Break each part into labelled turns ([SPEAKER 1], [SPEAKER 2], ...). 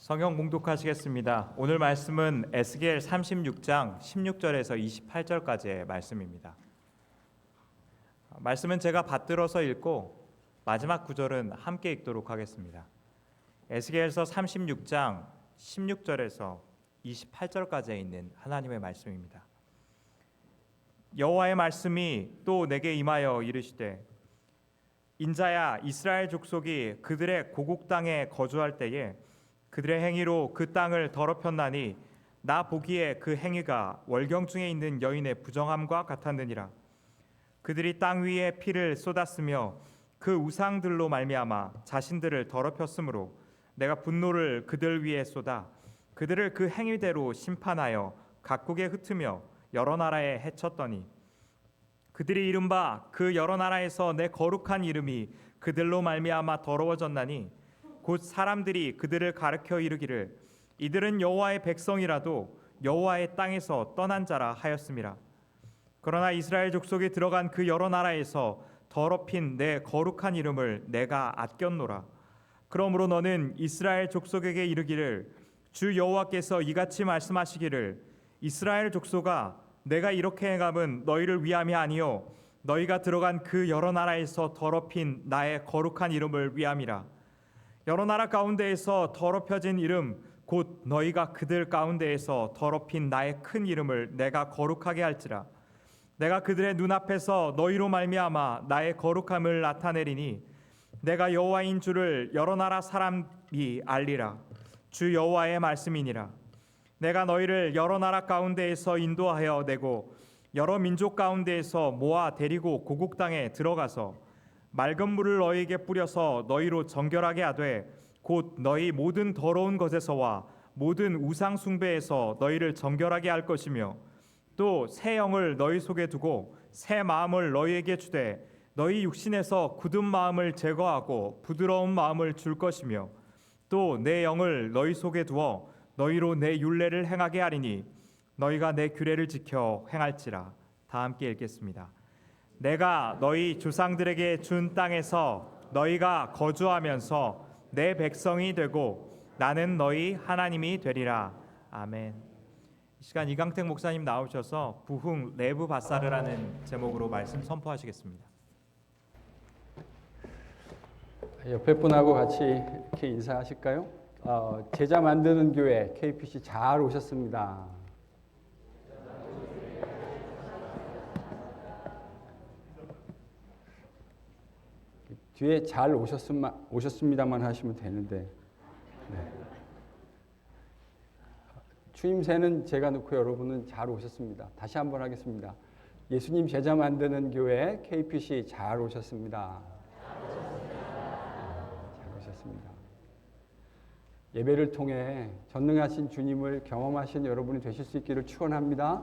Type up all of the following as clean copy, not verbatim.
[SPEAKER 1] 성경 봉독하시겠습니다. 오늘 말씀은 에스겔 36장 16절에서 28절까지의 말씀입니다. 말씀은 제가 받들어서 읽고 마지막 구절은 함께 읽도록 하겠습니다. 에스겔서 36장 16절에서 28절까지에 있는 하나님의 말씀입니다. 여호와의 말씀이 또 내게 임하여 이르시되 인자야, 이스라엘 족속이 그들의 고국 땅에 거주할 때에 그들의 행위로 그 땅을 더럽혔나니 나 보기에 그 행위가 월경중에 있는 여인의 부정함과 같았느니라. 그들이 땅 위에 피를 쏟았으며 그 우상들로 말미암아 자신들을 더럽혔으므로 내가 분노를 그들 위에 쏟아 그들을 그 행위대로 심판하여 각국에 흩으며 여러 나라에 해쳤더니 그들이 이른바 그 여러 나라에서 내 거룩한 이름이 그들로 말미암아 더러워졌나니 곧 사람들이 그들을 가르쳐 이르기를 이들은 여호와의 백성이라도 여호와의 땅에서 떠난 자라 하였음이라. 그러나 이스라엘 족속이 들어간 그 여러 나라에서 더럽힌 내 거룩한 이름을 내가 아꼈노라. 그러므로 너는 이스라엘 족속에게 이르기를 주 여호와께서 이같이 말씀하시기를 이스라엘 족속아 내가 이렇게 행함은 너희를 위함이 아니요 너희가 들어간 그 여러 나라에서 더럽힌 나의 거룩한 이름을 위함이라. 여러 나라 가운데에서 더럽혀진 이름 곧 너희가 그들 가운데에서 더럽힌 나의 큰 이름을 내가 거룩하게 할지라. 내가 그들의 눈앞에서 너희로 말미암아 나의 거룩함을 나타내리니 내가 여호와인 줄을 여러 나라 사람이 알리라. 주 여호와의 말씀이니라. 내가 너희를 여러 나라 가운데에서 인도하여 내고 여러 민족 가운데에서 모아 데리고 고국 땅에 들어가서 맑은 물을 너희에게 뿌려서 너희로 정결하게 하되 곧 너희 모든 더러운 것에서와 모든 우상 숭배에서 너희를 정결하게 할 것이며 또 새 영을 너희 속에 두고 새 마음을 너희에게 주되 너희 육신에서 굳은 마음을 제거하고 부드러운 마음을 줄 것이며 또 내 영을 너희 속에 두어 너희로 내 율례를 행하게 하리니 너희가 내 규례를 지켜 행할지라. 다 함께 읽겠습니다. 내가 너희 조상들에게 준 땅에서 너희가 거주하면서 내 백성이 되고 나는 너희 하나님이 되리라. 아멘. 이 시간 이강택 목사님 나오셔서 부흥 레브 바사르라는 제목으로 말씀 선포하시겠습니다.
[SPEAKER 2] 옆에 분하고 같이 이렇게 인사하실까요? 제자 만드는 교회 KPC 잘 오셨습니다. 뒤에 잘 오셨습니다만 하시면 되는데 네. 추임새는 제가 넣고 여러분은 잘 오셨습니다. 다시 한번 하겠습니다. 예수님 제자 만드는 교회 KPC 잘 오셨습니다. 잘 오셨습니다. 예배를 통해 전능하신 주님을 경험하신 여러분이 되실 수 있기를 축원합니다.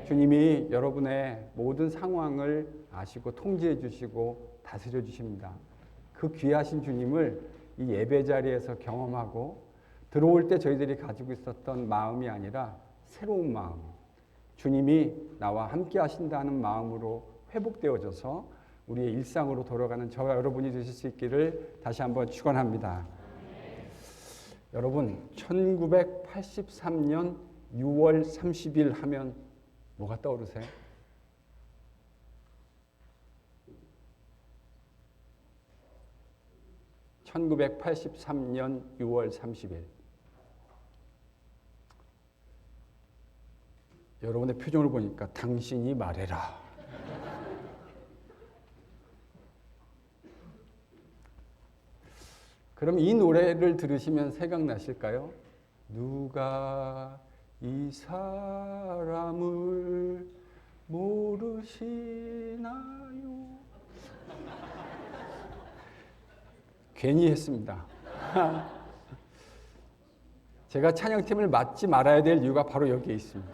[SPEAKER 2] 주님이 여러분의 모든 상황을 아시고 통제해 주시고 다스려 주십니다. 그 귀하신 주님을 이 예배 자리에서 경험하고 들어올 때 저희들이 가지고 있었던 마음이 아니라 새로운 마음, 주님이 나와 함께 하신다는 마음으로 회복되어져서 우리의 일상으로 돌아가는 저와 여러분이 되실 수 있기를 다시 한번 축원합니다. 여러분, 1983년 6월 30일 하면 뭐가 떠오르세요? (1983년 6월 30일) 여러분의 표정을 보니까 당신이 말해라. 그럼 이 노래를 들으시면 생각나실까요? 누가 이 사람을 모르시나요? 괜히 했습니다. 제가 찬양팀을 맡지 말아야 될 이유가 바로 여기에 있습니다.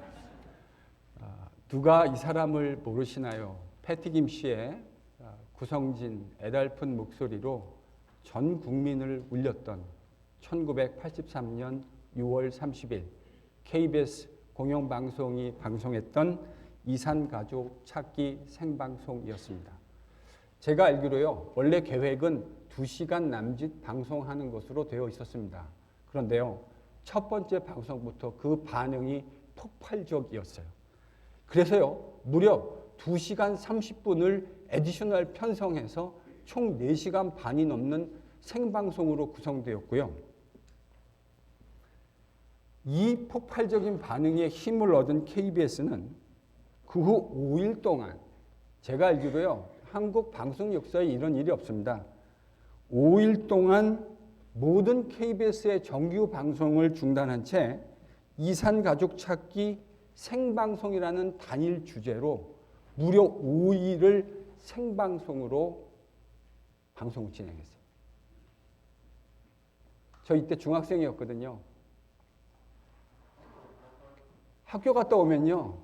[SPEAKER 2] 누가 이 사람을 모르시나요? 패티김 씨의 구성진 애달픈 목소리로 전 국민을 울렸던 1983년 6월 30일 KBS 공영방송이 방송했던 이산가족 찾기 생방송이었습니다. 제가 알기로요, 원래 계획은 2시간 남짓 방송하는 것으로 되어 있었습니다. 그런데요, 첫 번째 방송부터 그 반응이 폭발적이었어요. 그래서요, 무려 2시간 30분을 에디셔널 편성해서 총 4시간 반이 넘는 생방송으로 구성되었고요. 이 폭발적인 반응에 힘을 얻은 KBS는 그 후 5일 동안, 제가 알기로요, 한국 방송 역사에 이런 일이 없습니다. 5일 동안 모든 KBS의 정규 방송을 중단한 채 이산 가족 찾기 생방송이라는 단일 주제로 무려 5일을 생방송으로 방송을 진행했어요. 저 이때 중학생이었거든요. 학교 갔다 오면요,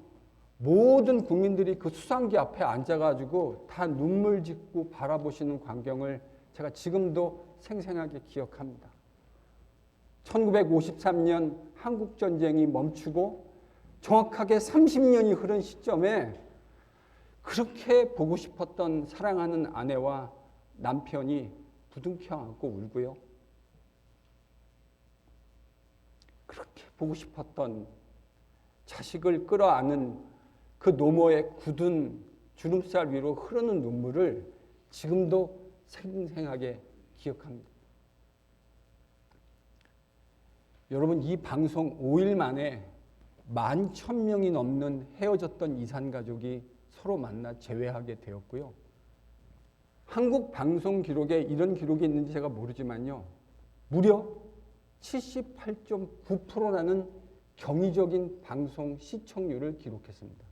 [SPEAKER 2] 모든 국민들이 그 수상기 앞에 앉아가지고 다 눈물 짓고 바라보시는 광경을 제가 지금도 생생하게 기억합니다. 1953년 한국전쟁이 멈추고 정확하게 30년이 흐른 시점에 그렇게 보고 싶었던 사랑하는 아내와 남편이 부둥켜 안고 울고요. 그렇게 보고 싶었던 자식을 끌어안는 그 노모의 굳은 주름살 위로 흐르는 눈물을 지금도 생생하게 기억합니다. 여러분, 이 방송 5일 만에 11,000명이 넘는 헤어졌던 이산가족이 서로 만나 재회하게 되었고요. 한국 방송 기록에 이런 기록이 있는지 제가 모르지만요, 무려 78.9%라는 경이적인 방송 시청률을 기록했습니다.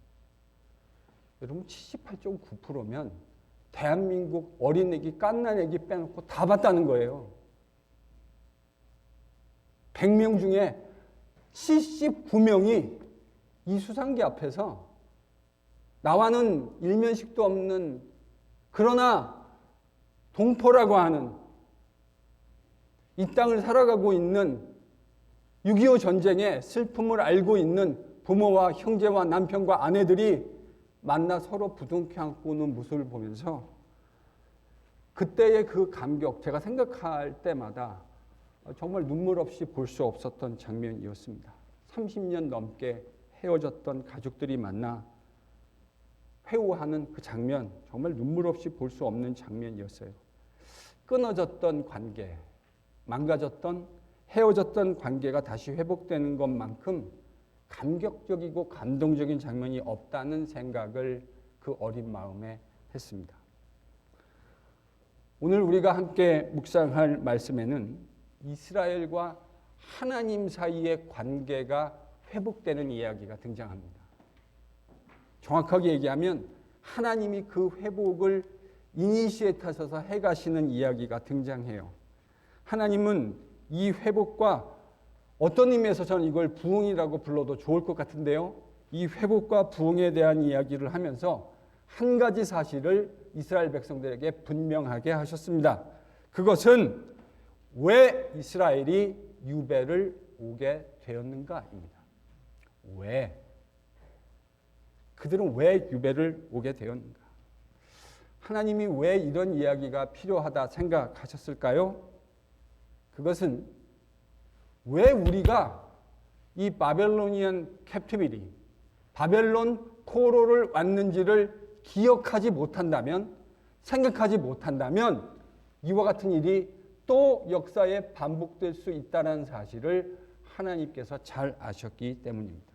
[SPEAKER 2] 여러분, 78.9%면 대한민국 어린애기, 갓난애기 빼놓고 다 봤다는 거예요. 100명 중에 79명이 이 수상기 앞에서 나와는 일면식도 없는, 그러나 동포라고 하는, 이 땅을 살아가고 있는 6.25 전쟁의 슬픔을 알고 있는 부모와 형제와 남편과 아내들이 만나 서로 부둥켜 안고 오는 모습을 보면서 그때의 그 감격, 제가 생각할 때마다 정말 눈물 없이 볼 수 없었던 장면이었습니다. 30년 넘게 헤어졌던 가족들이 만나 회오하는 그 장면, 정말 눈물 없이 볼 수 없는 장면이었어요. 끊어졌던 관계, 망가졌던, 헤어졌던 관계가 다시 회복되는 것만큼 감격적이고 감동적인 장면이 없다는 생각을 그 어린 마음에 했습니다. 오늘 우리가 함께 묵상할 말씀에는 이스라엘과 하나님 사이의 관계가 회복되는 이야기가 등장합니다. 정확하게 얘기하면 하나님이 그 회복을 이니시에이트하셔서 해가시는 이야기가 등장해요. 하나님은 이 회복과 어떤 의미에서 저는 이걸 부흥이라고 불러도 좋을 것 같은데요. 이 회복과 부흥에 대한 이야기를 하면서 한 가지 사실을 이스라엘 백성들에게 분명하게 하셨습니다. 그것은 왜 이스라엘이 유배를 오게 되었는가입니다. 왜? 그들은 왜 유배를 오게 되었는가? 하나님이 왜 이런 이야기가 필요하다 생각하셨을까요? 그것은 왜 우리가 이 바벨로니안 캡티비티, 바벨론 포로를 왔는지를 기억하지 못한다면, 생각하지 못한다면 이와 같은 일이 또 역사에 반복될 수 있다는 사실을 하나님께서 잘 아셨기 때문입니다.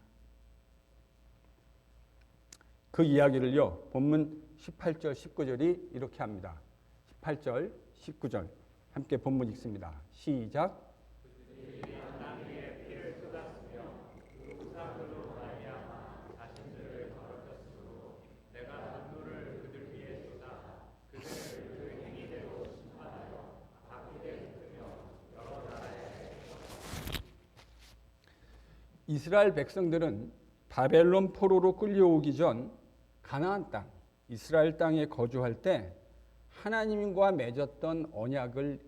[SPEAKER 2] 그 이야기를요, 본문 18절, 19절이 이렇게 합니다. 18절, 19절 함께 본문 읽습니다. 시작. 이스라엘 백성들은 바벨론 포로로 끌려오기 전 가나안 땅, 이스라엘 땅에 거주할 때 하나님과 맺었던 언약을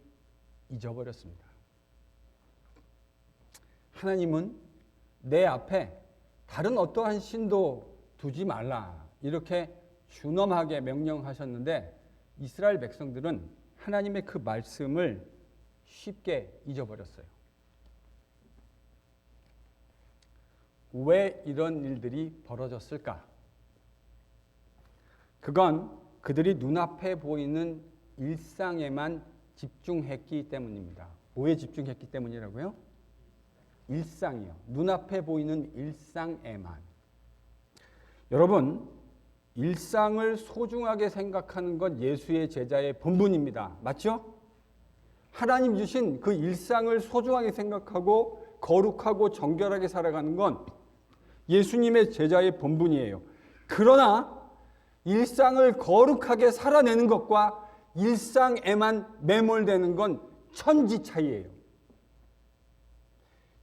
[SPEAKER 2] 잊어버렸습니다. 하나님은 내 앞에 다른 어떠한 신도 두지 말라, 이렇게 준엄하게 명령하셨는데 이스라엘 백성들은 하나님의 그 말씀을 쉽게 잊어버렸어요. 왜 이런 일들이 벌어졌을까? 그건 그들이 눈앞에 보이는 일상에만 집중했기 때문입니다. 뭐에 집중했기 때문이라고요? 일상이요. 눈앞에 보이는 일상에만. 여러분, 일상을 소중하게 생각하는 건 예수의 제자의 본분입니다. 맞죠? 하나님 주신 그 일상을 소중하게 생각하고 거룩하고 정결하게 살아가는 건 예수님의 제자의 본분이에요. 그러나 일상을 거룩하게 살아내는 것과 일상에만 매몰되는 건 천지 차이예요.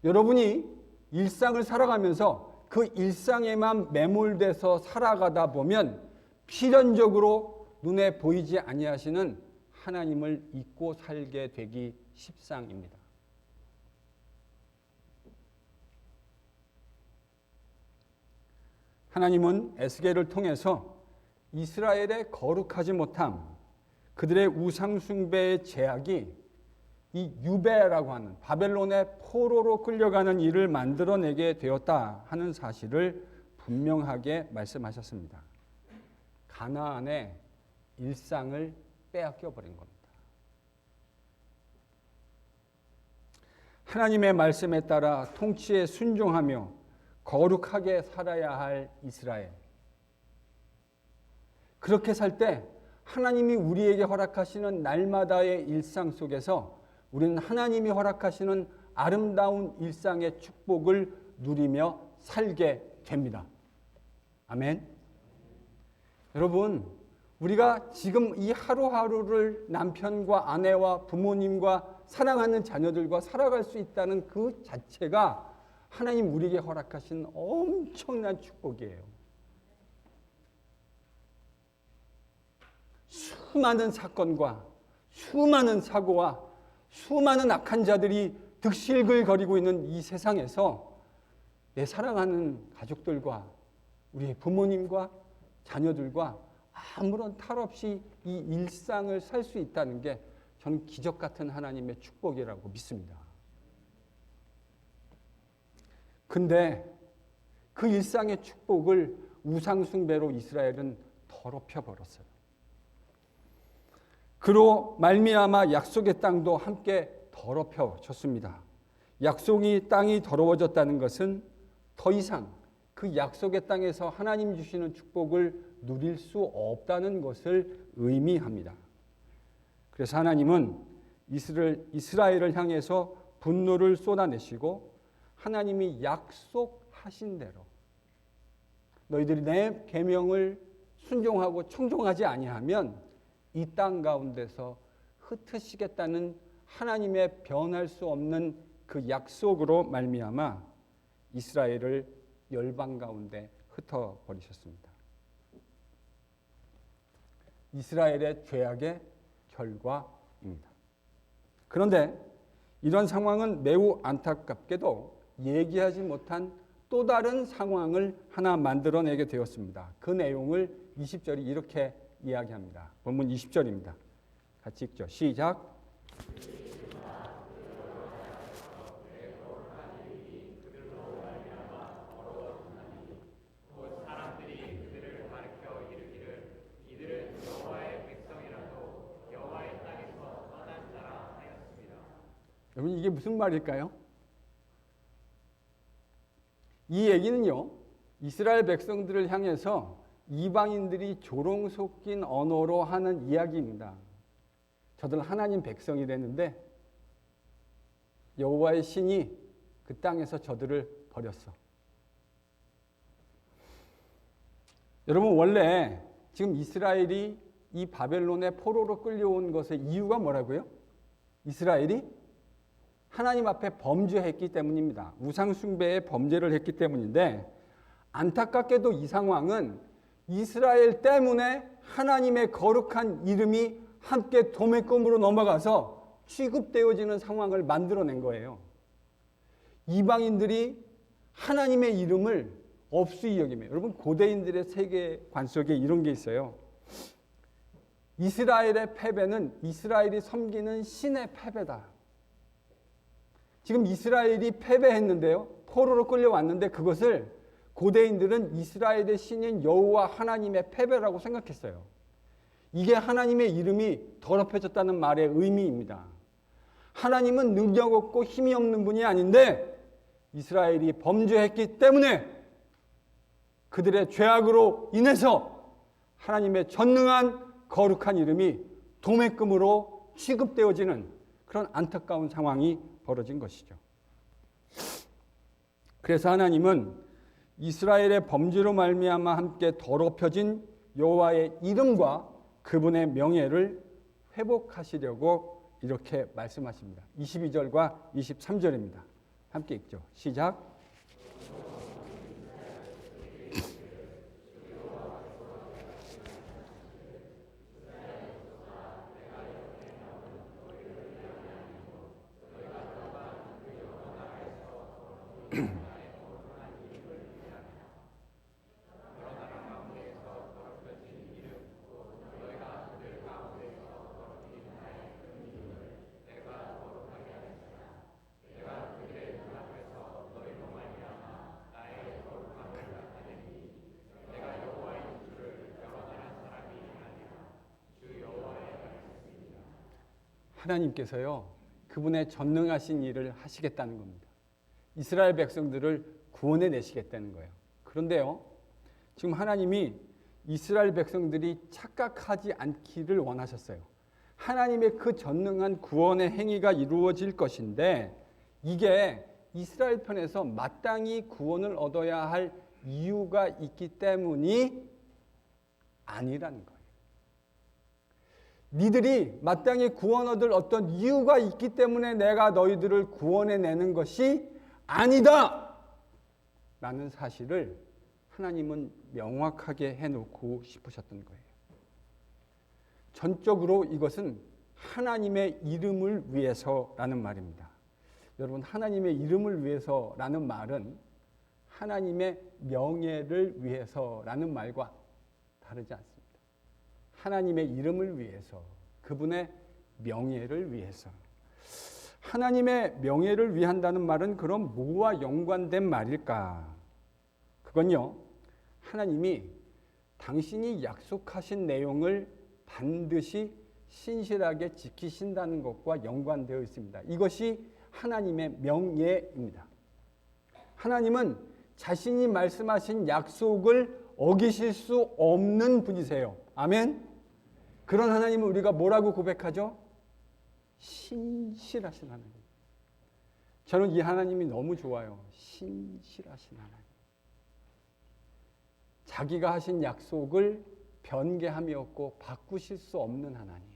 [SPEAKER 2] 여러분이 일상을 살아가면서 그 일상에만 매몰돼서 살아가다 보면 필연적으로 눈에 보이지 아니하시는 하나님을 잊고 살게 되기 십상입니다. 하나님은 에스겔을 통해서 이스라엘의 거룩하지 못함, 그들의 우상 숭배의 제약이 이 유배라고 하는 바벨론의 포로로 끌려가는 일을 만들어내게 되었다 하는 사실을 분명하게 말씀하셨습니다. 가나안의 일상을 빼앗겨 버린 겁니다. 하나님의 말씀에 따라 통치에 순종하며 거룩하게 살아야 할 이스라엘. 그렇게 살 때 하나님이 우리에게 허락하시는 날마다의 일상 속에서 우리는 하나님이 허락하시는 아름다운 일상의 축복을 누리며 살게 됩니다. 아멘. 여러분, 우리가 지금 이 하루하루를 남편과 아내와 부모님과 사랑하는 자녀들과 살아갈 수 있다는 그 자체가 하나님 우리에게 허락하신 엄청난 축복이에요. 수많은 사건과 수많은 사고와 수많은 악한 자들이 득실글거리고 있는 이 세상에서 내 사랑하는 가족들과 우리의 부모님과 자녀들과 아무런 탈 없이 이 일상을 살 수 있다는 게 저는 기적 같은 하나님의 축복이라고 믿습니다. 근데 그 일상의 축복을 우상숭배로 이스라엘은 더럽혀 버렸어요. 그로 말미암아 약속의 땅도 함께 더럽혀졌습니다. 약속이 땅이 더러워졌다는 것은 더 이상 그 약속의 땅에서 하나님 주시는 축복을 누릴 수 없다는 것을 의미합니다. 그래서 하나님은 이스라엘을 향해서 분노를 쏟아내시고 하나님이 약속하신 대로 너희들이 내 계명을 순종하고 청종하지 아니하면 이 땅 가운데서 흩으시겠다는 하나님의 변할 수 없는 그 약속으로 말미암아 이스라엘을 열방 가운데 흩어버리셨습니다. 이스라엘의 죄악의 결과입니다. 그런데 이런 상황은 매우 안타깝게도 예기하지 못한 또 다른 상황을 하나 만들어내게 되었습니다. 그 내용을 20절이 이렇게 이야기합니다. 본문 20절입니다. 같이 읽죠. 시작. 여러분 이게 무슨 말일까요? 이 얘기는요. 이스라엘 백성들을 향해서 이방인들이 조롱 섞인 언어로 하는 이야기입니다. 저들 하나님 백성이 됐는데 여호와의 신이 그 땅에서 저들을 버렸어. 여러분 원래 지금 이스라엘이 이 바벨론의 포로로 끌려온 것의 이유가 뭐라고요? 이스라엘이 하나님 앞에 범죄했기 때문입니다. 우상 숭배의 범죄를 했기 때문인데 안타깝게도 이 상황은 이스라엘 때문에 하나님의 거룩한 이름이 함께 도매금으로 넘어가서 취급되어지는 상황을 만들어낸 거예요. 이방인들이 하나님의 이름을 없이 여기며 여러분 고대인들의 세계관 속에 이런 게 있어요. 이스라엘의 패배는 이스라엘이 섬기는 신의 패배다. 지금 이스라엘이 패배했는데요. 포로로 끌려왔는데 그것을 고대인들은 이스라엘의 신인 여호와 하나님의 패배라고 생각했어요. 이게 하나님의 이름이 더럽혀졌다는 말의 의미입니다. 하나님은 능력 없고 힘이 없는 분이 아닌데 이스라엘이 범죄했기 때문에 그들의 죄악으로 인해서 하나님의 전능한 거룩한 이름이 도매금으로 취급되어지는 그런 안타까운 상황이 벌어진 것이죠. 그래서 하나님은 이스라엘의 범죄로 말미암아 함께 더럽혀진 여호와의 이름과 그분의 명예를 회복하시려고 이렇게 말씀하십니다. 22절과 23절입니다. 함께 읽죠. 시작. 하나님께서요, 그분의 전능하신 일을 하시겠다는 겁니다. 이스라엘 백성들을 구원해 내시겠다는 거예요. 그런데요, 지금 하나님이 이스라엘 백성들이 착각하지 않기를 원하셨어요. 하나님의 그 전능한 구원의 행위가 이루어질 것인데 이게 이스라엘 편에서 마땅히 구원을 얻어야 할 이유가 있기 때문이 아니라는 거예요. 니들이 마땅히 구원 얻을 어떤 이유가 있기 때문에 내가 너희들을 구원해내는 것이 아니다! 라는 사실을 하나님은 명확하게 해놓고 싶으셨던 거예요. 전적으로 이것은 하나님의 이름을 위해서라는 말입니다. 여러분, 하나님의 이름을 위해서라는 말은 하나님의 명예를 위해서라는 말과 다르지 않습니다. 하나님의 이름을 위해서, 그분의 명예를 위해서. 하나님의 명예를 위한다는 말은 그럼 뭐와 연관된 말일까? 그건요, 하나님이 당신이 약속하신 내용을 반드시 신실하게 지키신다는 것과 연관되어 있습니다. 이것이 하나님의 명예입니다. 하나님은 자신이 말씀하신 약속을 어기실 수 없는 분이세요. 아멘? 그런 하나님을 우리가 뭐라고 고백하죠? 신실하신 하나님. 저는 이 하나님이 너무 좋아요. 신실하신 하나님. 자기가 하신 약속을 변개함이 없고 바꾸실 수 없는 하나님.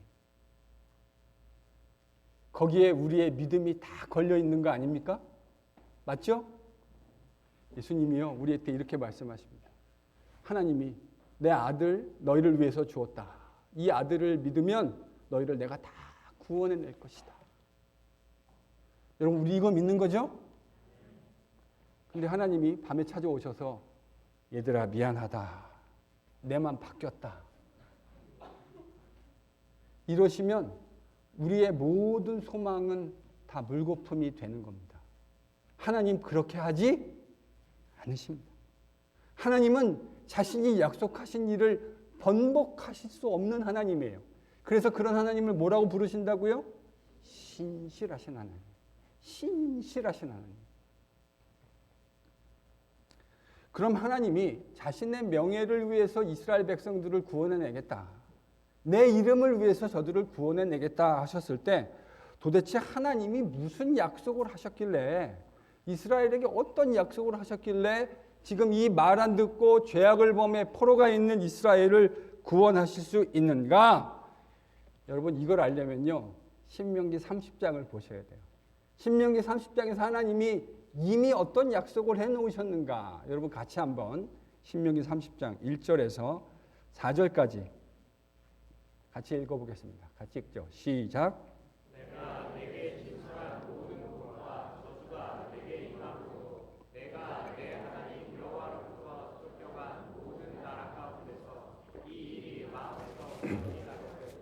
[SPEAKER 2] 거기에 우리의 믿음이 다 걸려 있는 거 아닙니까? 맞죠? 예수님이요, 우리한테 이렇게 말씀하십니다. 하나님이 내 아들 너희를 위해서 주었다. 이 아들을 믿으면 너희를 내가 다 구원해낼 것이다. 여러분, 우리 이거 믿는 거죠? 근데 하나님이 밤에 찾아오셔서 얘들아 미안하다. 내 맘 바뀌었다. 이러시면 우리의 모든 소망은 다 물거품이 되는 겁니다. 하나님 그렇게 하지 않으십니다. 하나님은 자신이 약속하신 일을 번복하실 수 없는 하나님이에요. 그래서 그런 하나님을 뭐라고 부르신다고요? 신실하신 하나님. 신실하신 하나님. 그럼 하나님이 자신의 명예를 위해서 이스라엘 백성들을 구원해내겠다. 내 이름을 위해서 저들을 구원해내겠다 하셨을 때 도대체 하나님이 무슨 약속을 하셨길래, 이스라엘에게 어떤 약속을 하셨길래 지금 이 말 안 듣고 죄악을 범해 포로가 있는 이스라엘을 구원하실 수 있는가? 여러분, 이걸 알려면요, 신명기 30장을 보셔야 돼요. 신명기 30장에서 하나님이 이미 어떤 약속을 해놓으셨는가? 여러분 같이 한번 신명기 30장 1절에서 4절까지 같이 읽어보겠습니다. 같이 읽죠. 시작.
[SPEAKER 1] 내가 내게 진술한 모든 구원과 저주가 내게 임하고 내가 내 하나님 여호와로부터 쫓겨간 모든 나라 가운데서 이 일이 마음에서 벗어지다 것을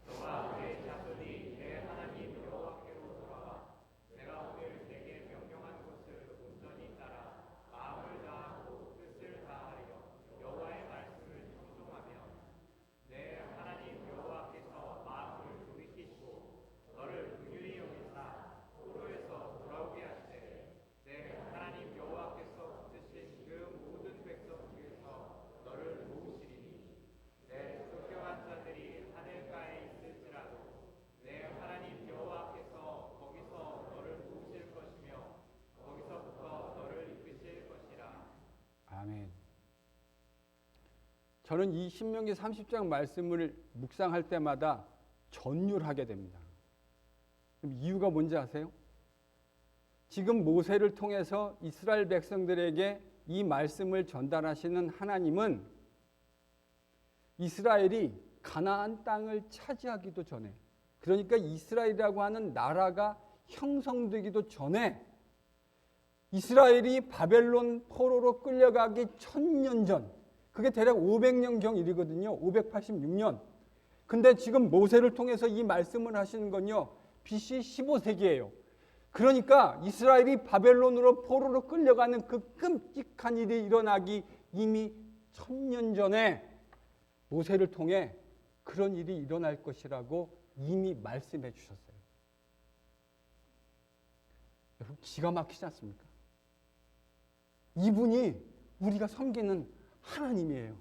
[SPEAKER 1] 너와 내 자손이 내 하나님 여호와께로 돌아와 내가 오늘 내게 명령한 것을 온전히
[SPEAKER 2] 저는 이 신명기 30장 말씀을 묵상할 때마다 전율하게 됩니다. 그럼 이유가 뭔지 아세요? 지금 모세를 통해서 이스라엘 백성들에게 이 말씀을 전달하시는 하나님은 이스라엘이 가나안 땅을 차지하기도 전에, 그러니까 이스라엘이라고 하는 나라가 형성되기도 전에 이스라엘이 바벨론 포로로 끌려가기 1000년 전, 그게 대략 500년경 일이거든요. 586년. 근데 지금 모세를 통해서 이 말씀을 하시는 건요, BC 15세기예요. 그러니까 이스라엘이 바벨론으로 포로로 끌려가는 그 끔찍한 일이 일어나기 이미 1000년 전에 모세를 통해 그런 일이 일어날 것이라고 이미 말씀해 주셨어요. 여러분, 기가 막히지 않습니까? 이분이 우리가 섬기는 하나님이에요.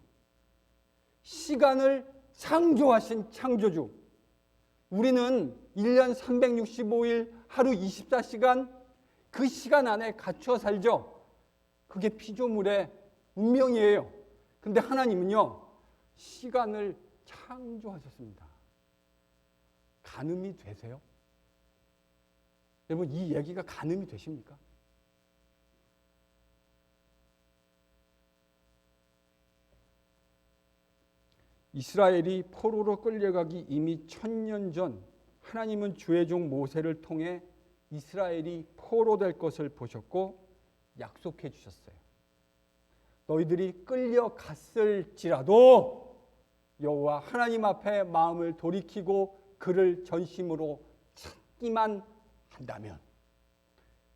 [SPEAKER 2] 시간을 창조하신 창조주. 우리는 1년 365일 하루 24시간 그 시간 안에 갇혀 살죠. 그게 피조물의 운명이에요. 근데 하나님은요, 시간을 창조하셨습니다. 가늠이 되세요? 여러분, 이 얘기가 가늠이 되십니까? 이스라엘이 포로로 끌려가기 이미 1000년 전 하나님은 주의 종 모세를 통해 이스라엘이 포로될 것을 보셨고 약속해 주셨어요. 너희들이 끌려갔을지라도 여호와 하나님 앞에 마음을 돌이키고 그를 전심으로 찾기만 한다면,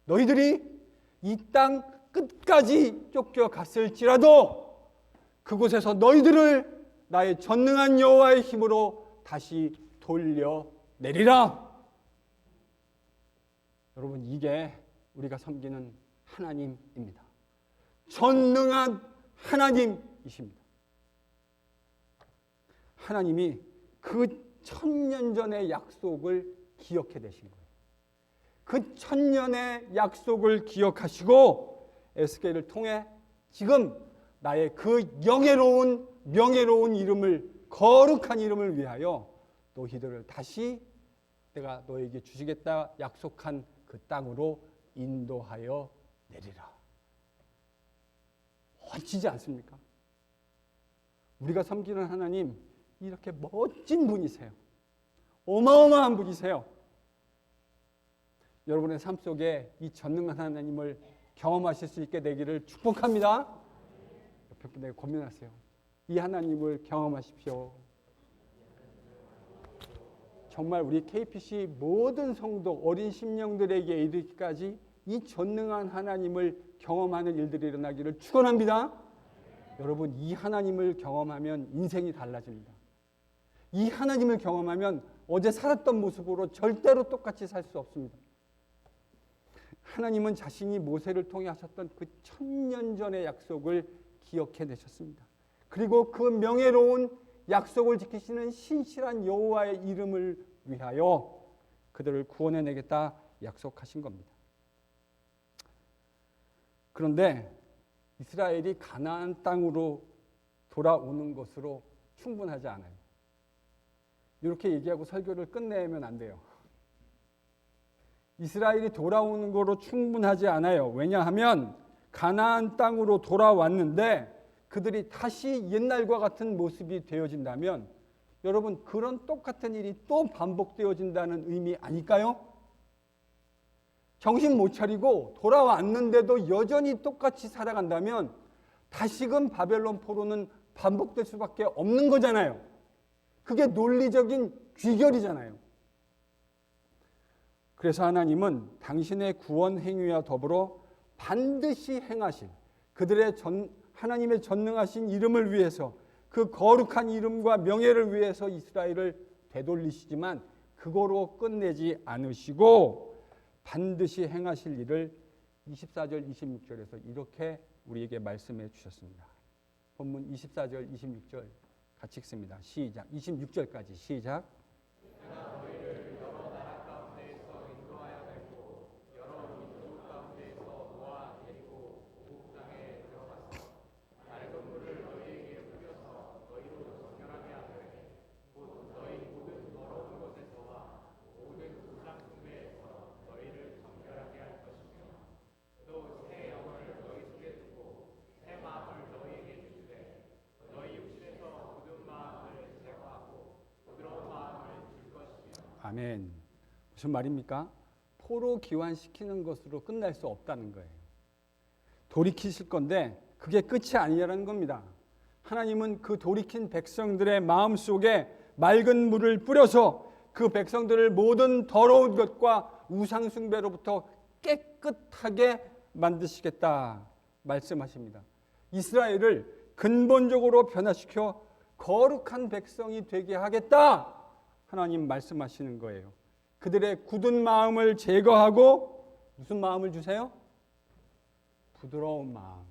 [SPEAKER 2] 너희들이 이 땅 끝까지 쫓겨갔을지라도 그곳에서 너희들을 나의 전능한 여호와의 힘으로 다시 돌려내리라. 여러분, 이게 우리가 섬기는 하나님입니다. 전능한 하나님이십니다. 하나님이 그 1000년 전의 약속을 기억해 내신 거예요. 그 1000년의 약속을 기억하시고 에스겔을 통해 지금 나의 그 명예로운 이름을, 거룩한 이름을 위하여 너희들을 다시 내가 너에게 주시겠다 약속한 그 땅으로 인도하여 내리라. 멋지지 않습니까? 우리가 섬기는 하나님, 이렇게 멋진 분이세요. 어마어마한 분이세요. 여러분의 삶 속에 이 전능한 하나님을 경험하실 수 있게 되기를 축복합니다. 옆에 분에게 고민하세요. 이 하나님을 경험하십시오. 정말 우리 KPC 모든 성도, 어린 심령들에게 이르기까지 이 전능한 하나님을 경험하는 일들이 일어나기를 축원합니다. 여러분, 이 하나님을 경험하면 인생이 달라집니다. 이 하나님을 경험하면 어제 살았던 모습으로 절대로 똑같이 살 수 없습니다. 하나님은 자신이 모세를 통해 하셨던 그 1000년 전의 약속을 기억해 내셨습니다. 그리고 그 명예로운 약속을 지키시는 신실한 여호와의 이름을 위하여 그들을 구원해 내겠다 약속하신 겁니다. 그런데 이스라엘이 가나안 땅으로 돌아오는 것으로 충분하지 않아요. 이렇게 얘기하고 설교를 끝내면 안 돼요. 이스라엘이 돌아오는 거로 충분하지 않아요. 왜냐하면 가나안 땅으로 돌아왔는데 그들이 다시 옛날과 같은 모습이 되어진다면 여러분, 그런 똑같은 일이 또 반복되어진다는 의미 아닐까요? 정신 못 차리고 돌아왔는데도 여전히 똑같이 살아간다면 다시금 바벨론 포로는 반복될 수밖에 없는 거잖아요. 그게 논리적인 귀결이잖아요. 그래서 하나님은 당신의 구원 행위와 더불어 반드시 행하실 그들의 하나님의 전능하신 이름을 위해서, 그 거룩한 이름과 명예를 위해서 이스라엘을 되돌리시지만 그거로 끝내지 않으시고 반드시 행하실 일을 24절 26절에서 이렇게 우리에게 말씀해 주셨습니다. 본문 24절 26절 같이 읽습니다. 시작. 26절까지 시작. 아멘. 무슨 말입니까? 포로 귀환시키는 것으로 끝날 수 없다는 거예요. 돌이키실 건데 그게 끝이 아니라는 겁니다. 하나님은 그 돌이킨 백성들의 마음속에 맑은 물을 뿌려서 그 백성들을 모든 더러운 것과 우상 숭배로부터 깨끗하게 만드시겠다 말씀하십니다. 이스라엘을 근본적으로 변화시켜 거룩한 백성이 되게 하겠다 하나님 말씀하시는 거예요. 그들의 굳은 마음을 제거하고 무슨 마음을 주세요? 부드러운 마음.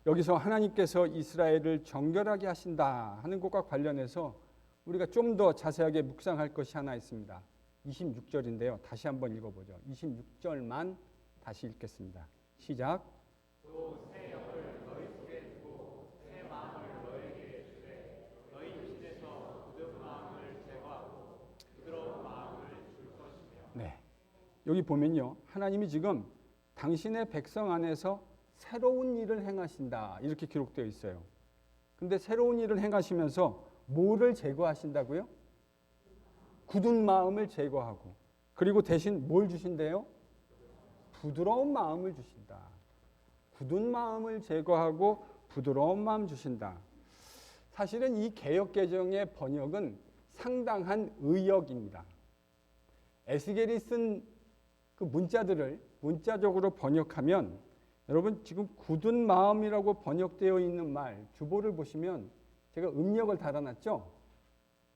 [SPEAKER 2] 여기서 하나님께서 이스라엘을 정결하게 하신다 하는 것과 관련해서 우리가 좀 더 자세하게 묵상할 것이 하나 있습니다. 26절인데요. 다시 한번 읽어보죠. 26절만 다시 읽겠습니다. 시작. 또 새 영을 너희 속에 두고 새 마음을 너희에게 주되 너희 신에서 굳은 마음을 제거하고 부드러운 마음을 줄 것이며. 네. 여기 보면요. 하나님이 지금 당신의 백성 안에서 새로운 일을 행하신다 이렇게 기록되어 있어요. 근데 새로운 일을 행하시면서 뭐를 제거하신다고요? 굳은 마음을 제거하고 그리고 대신 뭘 주신대요? 부드러운 마음을 주신다. 굳은 마음을 제거하고 부드러운 마음 주신다. 사실은 이 개역개정의 번역은 상당한 의역입니다. 에스겔이 쓴 그 문자들을 문자적으로 번역하면 여러분 지금 굳은 마음이라고 번역되어 있는 말 주보를 보시면 제가 음력을 달아놨죠.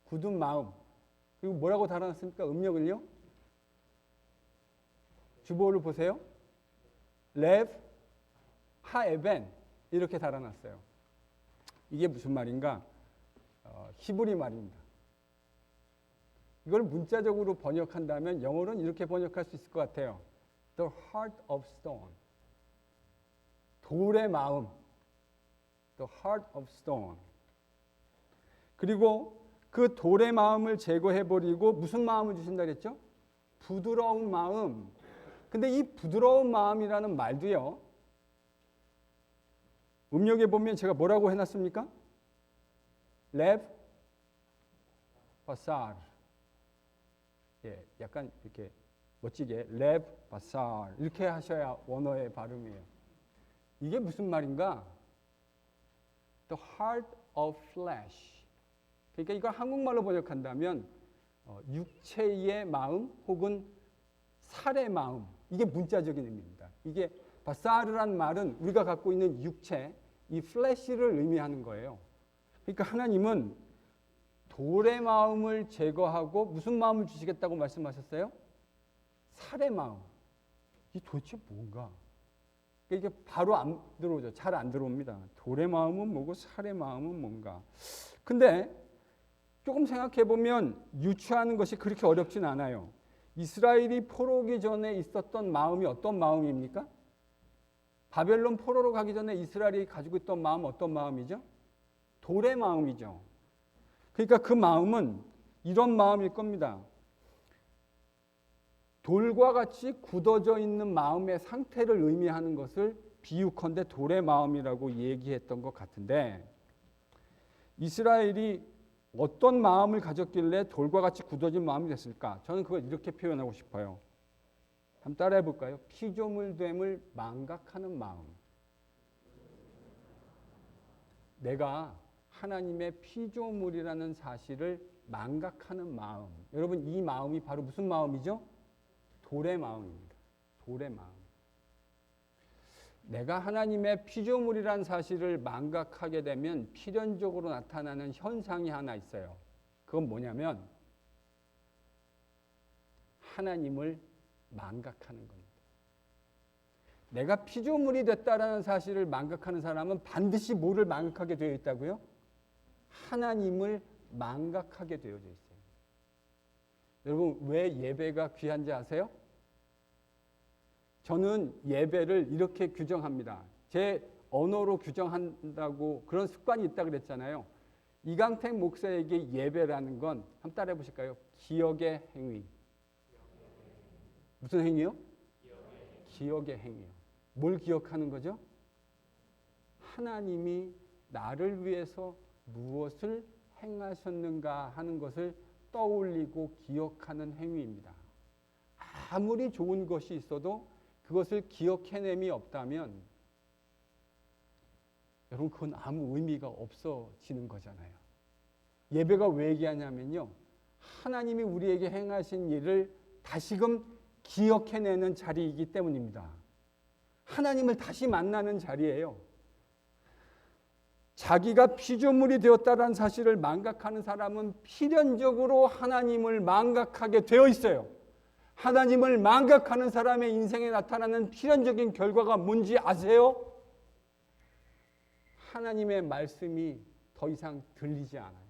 [SPEAKER 2] 굳은 마음. 그리고 뭐라고 달아놨습니까? 음력을요. 주보를 보세요. 레브 하에벤 이렇게 달아놨어요. 이게 무슨 말인가? 히브리 말입니다. 이걸 문자적으로 번역한다면 영어로는 이렇게 번역할 수 있을 것 같아요. The heart of stone. 돌의 마음. The heart of stone. 그리고 그 돌의 마음을 제거해버리고 무슨 마음을 주신다 그랬죠? 부드러운 마음. 근데 이 부드러운 마음이라는 말도요. 음력에 보면 제가 뭐라고 해놨습니까? 레브 바사르. 예, 약간 이렇게 멋지게 레브 바사르 이렇게 하셔야 원어의 발음이에요. 이게 무슨 말인가? The heart of flesh. 그러니까 이걸 한국말로 번역한다면 육체의 마음 혹은 살의 마음. 이게 문자적인 의미입니다. 이게 바사르란 말은 우리가 갖고 있는 육체, 이 플래시를 의미하는 거예요. 그러니까 하나님은 돌의 마음을 제거하고 무슨 마음을 주시겠다고 말씀하셨어요? 살의 마음. 이게 도대체 뭔가? 이게 바로 안 들어오죠. 잘 안 들어옵니다. 돌의 마음은 뭐고 살의 마음은 뭔가. 근데 조금 생각해 보면 유추하는 것이 그렇게 어렵진 않아요. 이스라엘이 포로 오기 전에 있었던 마음이 어떤 마음입니까? 바벨론 포로로 가기 전에 이스라엘이 가지고 있던 마음은 어떤 마음이죠? 돌의 마음이죠. 그러니까 그 마음은 이런 마음일 겁니다. 돌과 같이 굳어져 있는 마음의 상태를 의미하는 것을 비유컨대 돌의 마음이라고 얘기했던 것 같은데 이스라엘이 어떤 마음을 가졌길래 돌과 같이 굳어진 마음이 됐을까? 저는 그걸 이렇게 표현하고 싶어요. 한번 따라해 볼까요? 피조물됨을 망각하는 마음. 내가 하나님의 피조물이라는 사실을 망각하는 마음. 여러분 이 마음이 바로 무슨 마음이죠? 돌의 마음입니다. 돌의 마음. 내가 하나님의 피조물이라는 사실을 망각하게 되면 필연적으로 나타나는 현상이 하나 있어요. 그건 뭐냐면 하나님을 망각하는 겁니다. 내가 피조물이 됐다라는 사실을 망각하는 사람은 반드시 뭐를 망각하게 되어 있다고요? 하나님을 망각하게 되어져 있어요. 여러분 왜 예배가 귀한지 아세요? 저는 예배를 이렇게 규정합니다. 제 언어로 규정한다고 그런 습관이 있다고 그랬잖아요. 이강택 목사에게 예배라는 건 한번 따라해 보실까요? 기억의 행위. 무슨 행위요? 기억의 행위요. 뭘 기억하는 거죠? 하나님이 나를 위해서 무엇을 행하셨는가 하는 것을 떠올리고 기억하는 행위입니다. 아무리 좋은 것이 있어도 그것을 기억해냄이 없다면 여러분 그건 아무 의미가 없어지는 거잖아요. 예배가 왜 얘기하냐면요, 하나님이 우리에게 행하신 일을 다시금 기억해내는 자리이기 때문입니다. 하나님을 다시 만나는 자리예요. 자기가 피조물이 되었다는 사실을 망각하는 사람은 필연적으로 하나님을 망각하게 되어 있어요. 하나님을 망각하는 사람의 인생에 나타나는 필연적인 결과가 뭔지 아세요? 하나님의 말씀이 더 이상 들리지 않아요.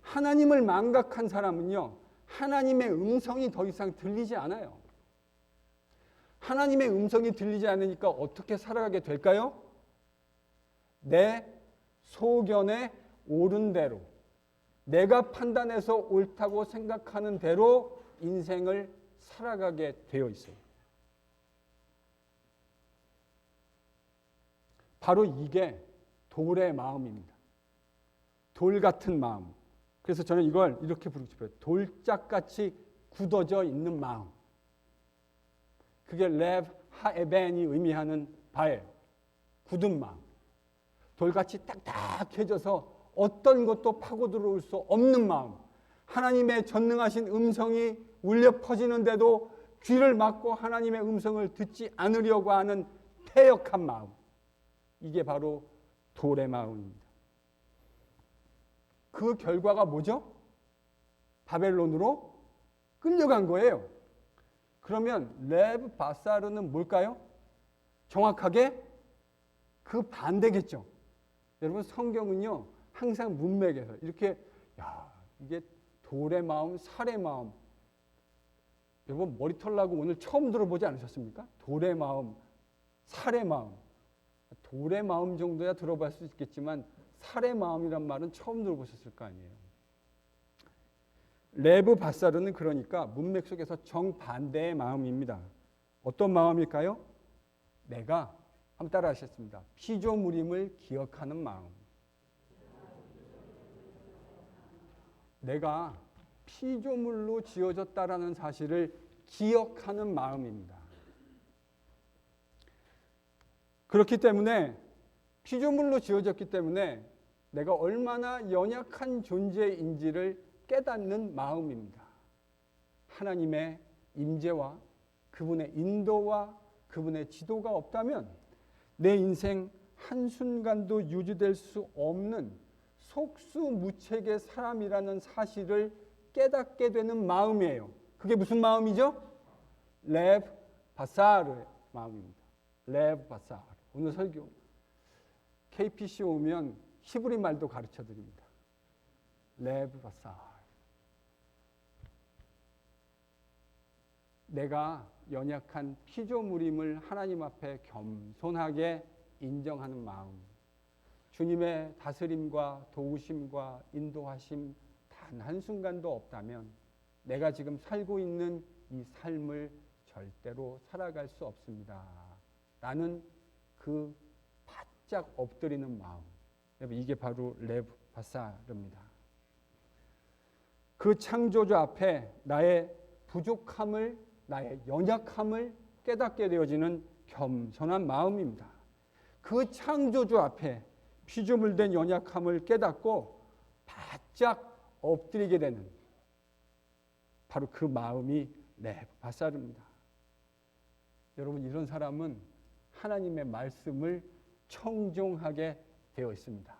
[SPEAKER 2] 하나님을 망각한 사람은요, 하나님의 음성이 더 이상 들리지 않아요. 하나님의 음성이 들리지 않으니까 어떻게 살아가게 될까요? 내 소견에 옳은 대로, 내가 판단해서 옳다고 생각하는 대로 인생을 살아가게 되어 있어요. 바로 이게 돌의 마음입니다. 돌 같은 마음. 그래서 저는 이걸 이렇게 부르고 싶어요. 돌짝같이 굳어져 있는 마음. 그게 레브 하에벤이 의미하는 바예요. 굳은 마음. 돌같이 딱딱해져서 어떤 것도 파고 들어올 수 없는 마음. 하나님의 전능하신 음성이 울려 퍼지는데도 귀를 막고 하나님의 음성을 듣지 않으려고 하는 패역한 마음. 이게 바로 돌의 마음입니다. 그 결과가 뭐죠? 바벨론으로 끌려간 거예요. 그러면 레브 바사르는 뭘까요? 정확하게 그 반대겠죠. 여러분 성경은요 항상 문맥에서 이렇게 이게 돌의 마음, 살의 마음. 여러분 머리털 나고 오늘 처음 들어보지 않으셨습니까? 돌의 마음, 살의 마음. 돌의 마음 정도야 들어볼 수 있겠지만 살의 마음이란 말은 처음 들어보셨을 거 아니에요. 레브 바사르는 그러니까 문맥 속에서 정반대의 마음입니다. 어떤 마음일까요? 내가 한번 따라 하셨습니다. 피조물임을 기억하는 마음. 내가 피조물로 지어졌다라는 사실을 기억하는 마음입니다. 그렇기 때문에 피조물로 지어졌기 때문에 내가 얼마나 연약한 존재인지를 깨닫는 마음입니다. 하나님의 임재와 그분의 인도와 그분의 지도가 없다면 내 인생 한순간도 유지될 수 없는 속수무책의 사람이라는 사실을 깨닫게 되는 마음이에요. 그게 무슨 마음이죠? 레브 바사르의 마음입니다. 레브 바사르. 오늘 설교 KPC 오면 히브리 말도 가르쳐 드립니다. 레브 바사르. 내가 연약한 피조물임을 하나님 앞에 겸손하게 인정하는 마음. 주님의 다스림과 도우심과 인도하심 단 한순간도 없다면 내가 지금 살고 있는 이 삶을 절대로 살아갈 수 없습니다. 라는 그 바짝 엎드리는 마음. 여러분 이게 바로 레브 바사르입니다. 그 창조주 앞에 나의 부족함을, 나의 연약함을 깨닫게 되어지는 겸손한 마음입니다. 그 창조주 앞에 피조물된 연약함을 깨닫고 바짝 엎드리게 되는 바로 그 마음이 레브 바사르입니다. 여러분 이런 사람은 하나님의 말씀을 청종하게 되어 있습니다.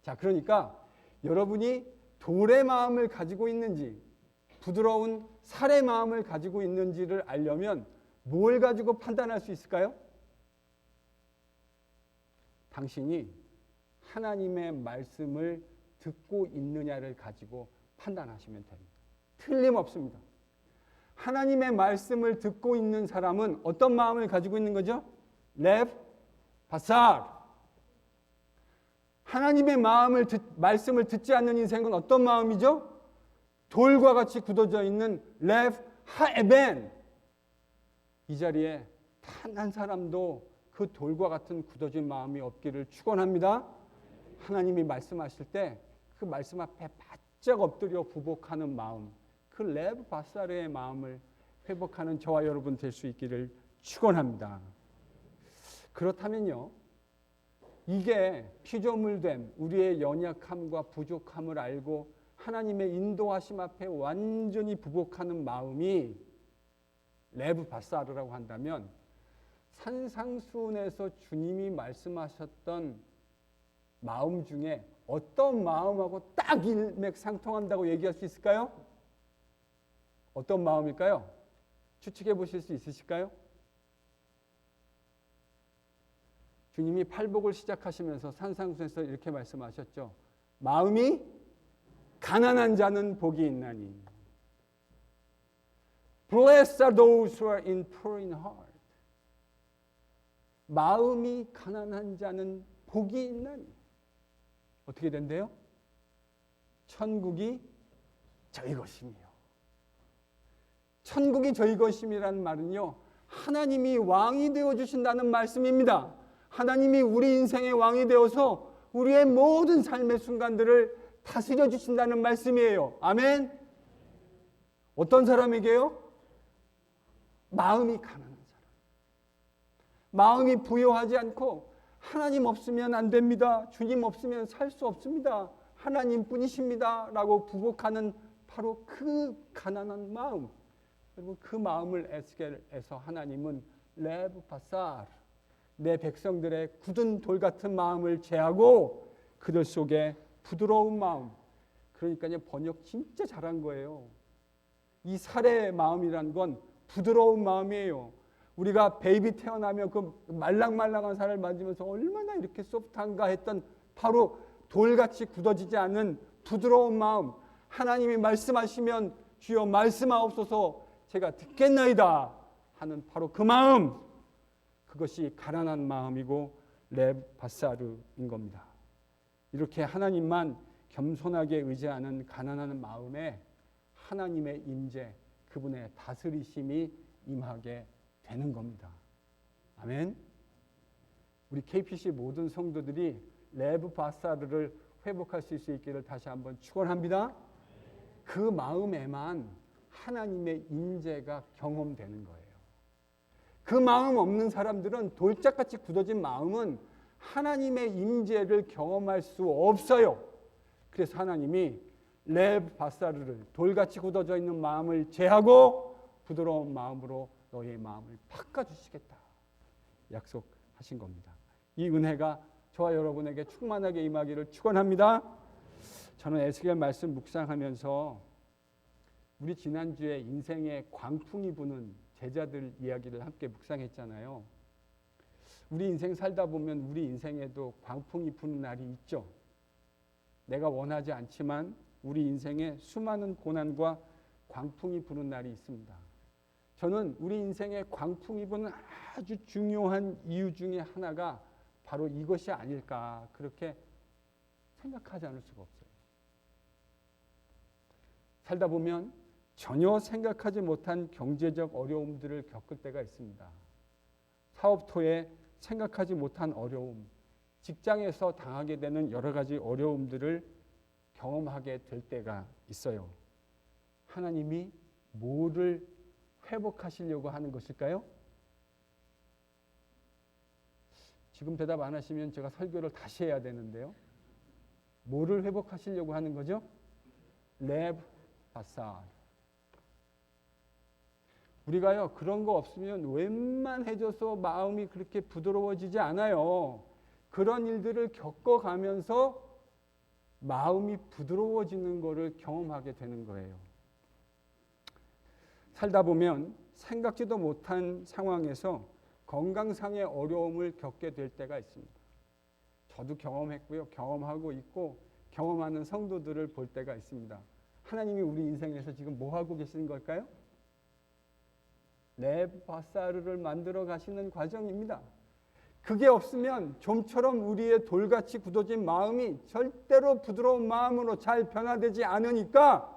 [SPEAKER 2] 자, 그러니까 여러분이 돌의 마음을 가지고 있는지 부드러운 살의 마음을 가지고 있는지를 알려면 뭘 가지고 판단할 수 있을까요? 당신이 하나님의 말씀을 듣고 있느냐를 가지고 판단하시면 됩니다. 틀림없습니다. 하나님의 말씀을 듣고 있는 사람은 어떤 마음을 가지고 있는 거죠? 레브 바사르. 하나님의 말씀을 듣지 않는 인생은 어떤 마음이죠? 돌과 같이 굳어져 있는 레브 하에벤. 이 자리에 단 한 사람도 그 돌과 같은 굳어진 마음이 없기를 축원합니다. 하나님이 말씀하실 때 그 말씀 앞에 바짝 엎드려 부복하는 마음, 그 레브 바사르의 마음을 회복하는 저와 여러분 될 수 있기를 축원합니다. 그렇다면요, 이게 피조물됨, 우리의 연약함과 부족함을 알고 하나님의 인도하심 앞에 완전히 부복하는 마음이 레브 바사르라고 한다면, 산상수훈에서 주님이 말씀하셨던 마음 중에 어떤 마음하고 딱 일맥상통한다고 얘기할 수 있을까요? 어떤 마음일까요? 추측해 보실 수 있으실까요? 주님이 팔복을 시작하시면서 산상수훈에서 이렇게 말씀하셨죠. 마음이 가난한 자는 복이 있나니. Blessed are those who are in poor in heart. 마음이 가난한 자는 복이 있나니. 어떻게 된대요? 천국이 저희 것이며. 천국이 저희 것임이라는 말은요, 하나님이 왕이 되어주신다는 말씀입니다. 하나님이 우리 인생의 왕이 되어서 우리의 모든 삶의 순간들을 다스려 주신다는 말씀이에요. 아멘. 어떤 사람에게요? 마음이 가난한 사람. 마음이 부요하지 않고 하나님 없으면 안 됩니다. 주님 없으면 살 수 없습니다. 하나님뿐이십니다. 라고 부복하는 바로 그 가난한 마음. 그리고 그 마음을 에스겔에서 하나님은 레브 바사르, 내 백성들의 굳은 돌 같은 마음을 제하고 그들 속에 부드러운 마음. 그러니까요, 번역 진짜 잘한 거예요. 이 살의 마음이란 건 부드러운 마음이에요. 우리가 베이비 태어나면 그 말랑말랑한 살을 만지면서 얼마나 이렇게 소프트한가 했던 바로 돌같이 굳어지지 않는 부드러운 마음. 하나님이 말씀하시면 주여 말씀하옵소서 제가 듣겠나이다 하는 바로 그 마음. 그것이 가난한 마음이고 레브 바사르인 겁니다. 이렇게 하나님만 겸손하게 의지하는 가난한 마음에 하나님의 임재, 그분의 다스리심이 임하게 되는 겁니다. 아멘. 우리 KPC 모든 성도들이 레브 바사르를 회복하실 수 있기를 다시 한번 축원합니다. 그 마음에만 하나님의 임재가 경험되는 거예요. 그 마음 없는 사람들은 돌짝같이 굳어진 마음은 하나님의 임재를 경험할 수 없어요. 그래서 하나님이 레브 바사르를, 돌같이 굳어져 있는 마음을 제하고 부드러운 마음으로 너의 마음을 바꿔주시겠다 약속하신 겁니다. 이 은혜가 저와 여러분에게 충만하게 임하기를 축원합니다. 저는 에스겔 말씀 묵상하면서 우리 지난주에 인생의 광풍이 부는 제자들 이야기를 함께 묵상했잖아요. 우리 인생 살다 보면 우리 인생에도 광풍이 부는 날이 있죠. 내가 원하지 않지만 우리 인생에 수많은 고난과 광풍이 부는 날이 있습니다. 저는 우리 인생에 광풍이 부는 아주 중요한 이유 중에 하나가 바로 이것이 아닐까 그렇게 생각하지 않을 수가 없어요. 살다 보면 전혀 생각하지 못한 경제적 어려움들을 겪을 때가 있습니다. 사업토에 생각하지 못한 어려움, 직장에서 당하게 되는 여러 가지 어려움들을 경험하게 될 때가 있어요. 하나님이 뭐를 회복하시려고 하는 것일까요? 지금 대답 안 하시면 제가 설교를 다시 해야 되는데요. 뭐를 회복하시려고 하는 거죠? 레브 바사르. 우리가요, 그런 거 없으면 웬만해져서 마음이 그렇게 부드러워지지 않아요. 그런 일들을 겪어가면서 마음이 부드러워지는 것을 경험하게 되는 거예요. 살다 보면 생각지도 못한 상황에서 건강상의 어려움을 겪게 될 때가 있습니다. 저도 경험했고요. 경험하고 있고 경험하는 성도들을 볼 때가 있습니다. 하나님이 우리 인생에서 지금 뭐 하고 계시는 걸까요? 레브 바사르를 만들어 가시는 과정입니다. 그게 없으면 좀처럼 우리의 돌같이 굳어진 마음이 절대로 부드러운 마음으로 잘 변화되지 않으니까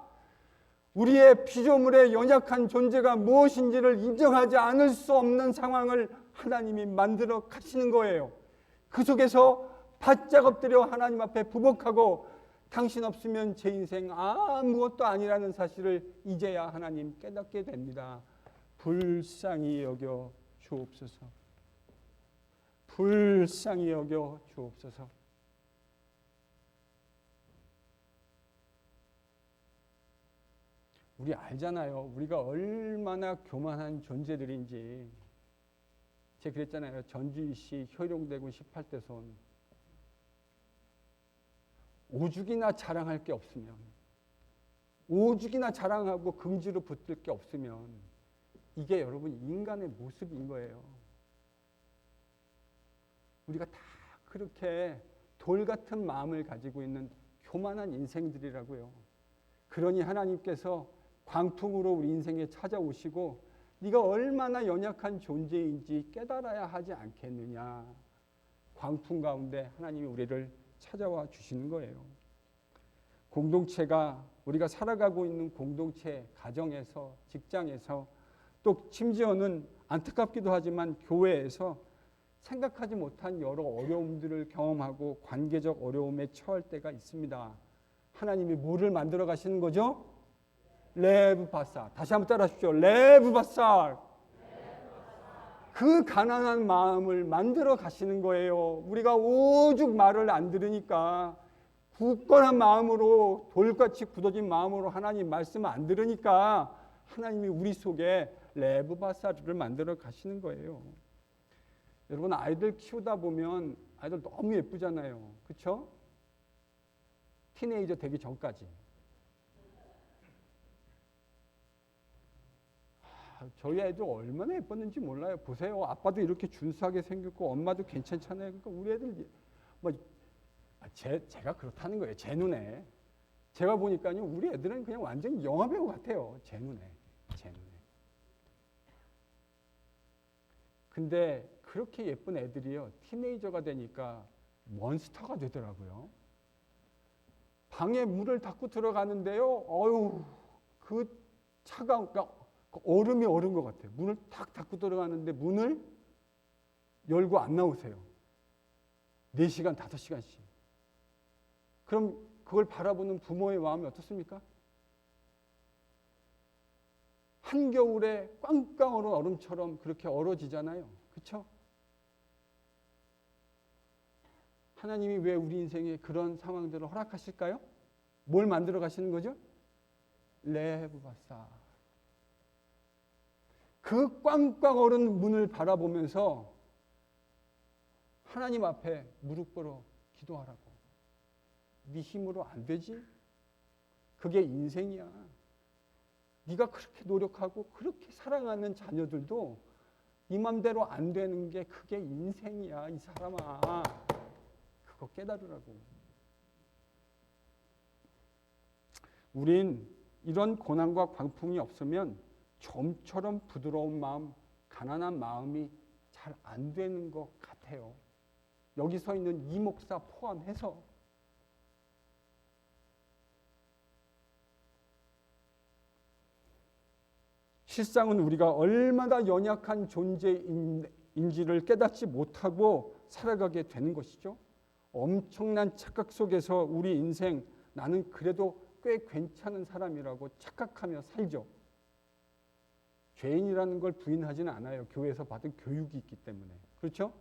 [SPEAKER 2] 우리의 피조물의 연약한 존재가 무엇인지를 인정하지 않을 수 없는 상황을 하나님이 만들어 가시는 거예요. 그 속에서 바짝 엎드려 하나님 앞에 부복하고 당신 없으면 제 인생 아무것도 아니라는 사실을 이제야 하나님 깨닫게 됩니다. 불쌍히 여겨 주옵소서. 불쌍히 여겨 주옵소서. 우리 알잖아요. 우리가 얼마나 교만한 존재들인지. 제가 그랬잖아요. 전주시 효령대군 18대 손. 오죽이나 자랑할 게 없으면, 오죽이나 자랑하고 긍지로 붙들 게 없으면 이게 여러분 인간의 모습인 거예요. 우리가 다 그렇게 돌 같은 마음을 가지고 있는 교만한 인생들이라고요. 그러니 하나님께서 광풍으로 우리 인생에 찾아오시고 네가 얼마나 연약한 존재인지 깨달아야 하지 않겠느냐. 광풍 가운데 하나님이 우리를 찾아와 주시는 거예요. 공동체가 우리가 살아가고 있는 공동체, 가정에서, 직장에서, 또 심지어는 안타깝기도 하지만 교회에서 생각하지 못한 여러 어려움들을 경험하고 관계적 어려움에 처할 때가 있습니다. 하나님이 뭐를 만들어 가시는 거죠? 레브바살. 다시 한번 따라 하십시오. 레브바살. 그 가난한 마음을 만들어 가시는 거예요. 우리가 오죽 말을 안 들으니까, 굳건한 마음으로, 돌같이 굳어진 마음으로 하나님 말씀을 안 들으니까 하나님이 우리 속에 레브바살을 만들어 가시는 거예요. 여러분, 아이들 키우다 보면 아이들 너무 예쁘잖아요. 그렇죠? 티네이저 되기 전까지. 저희 애들 얼마나 예뻤는지 몰라요. 보세요. 아빠도 이렇게 준수하게 생겼고 엄마도 괜찮잖아요. 그러니까 우리 애들 뭐 제가 그렇다는 거예요. 제 눈에. 제가 보니까요. 우리 애들은 그냥 완전 영화배우 같아요. 제 눈에. 근데 그렇게 예쁜 애들이요. 티네이저가 되니까 몬스터가 되더라고요. 방에 문을 닫고 들어가는데요. 어휴, 그 차가운, 그러니까 얼음이 얼은 것 같아요. 문을 탁 닫고 들어가는데 문을 열고 안 나오세요. 4시간, 5시간씩. 그럼 그걸 바라보는 부모의 마음이 어떻습니까? 한겨울에 꽝꽝 얼은 얼음처럼 그렇게 얼어지잖아요. 그렇죠? 하나님이 왜 우리 인생에 그런 상황들을 허락하실까요? 뭘 만들어 가시는 거죠? 레브바사. 그 꽝꽝 얼은 문을 바라보면서 하나님 앞에 무릎 꿇어 기도하라고. 네 힘으로 안 되지? 그게 인생이야. 네가 그렇게 노력하고 그렇게 사랑하는 자녀들도 네 맘대로 안 되는 게 그게 인생이야. 이 사람아. 그거 깨달으라고. 우린 이런 고난과 광풍이 없으면 좀처럼 부드러운 마음, 가난한 마음이 잘 안 되는 것 같아요. 여기 서 있는 이 목사 포함해서. 실상은 우리가 얼마나 연약한 존재인지를 깨닫지 못하고 살아가게 되는 것이죠. 엄청난 착각 속에서 우리 인생, 나는 그래도 꽤 괜찮은 사람이라고 착각하며 살죠. 죄인이라는 걸 부인하지는 않아요. 교회에서 받은 교육이 있기 때문에. 그렇죠?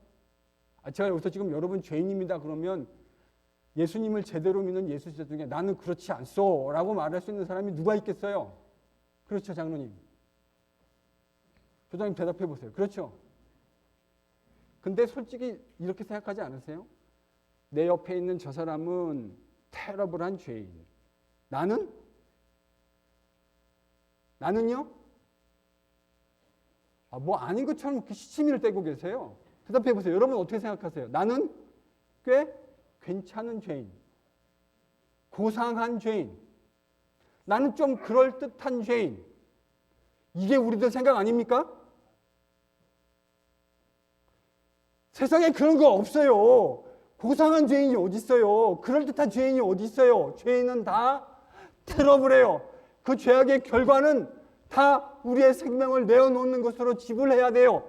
[SPEAKER 2] 제가 여기서 지금 여러분 죄인입니다 그러면 예수님을 제대로 믿는 예수자 중에 나는 그렇지 않소 라고 말할 수 있는 사람이 누가 있겠어요? 그렇죠, 장로님? 조장님 대답해 보세요. 그렇죠? 근데 솔직히 이렇게 생각하지 않으세요? 내 옆에 있는 저 사람은 테러블한 죄인. 나는요? 뭐 아닌 것처럼 이렇게 시치미를 떼고 계세요. 대답해 보세요. 여러분 어떻게 생각하세요? 나는 꽤 괜찮은 죄인. 고상한 죄인. 나는 좀 그럴듯한 죄인. 이게 우리들 생각 아닙니까? 세상에 그런 거 없어요. 고상한 죄인이 어디 있어요? 그럴듯한 죄인이 어디 있어요? 죄인은 다 트러블해요. 그 죄악의 결과는 다 우리의 생명을 내어놓는 것으로 지불해야 돼요.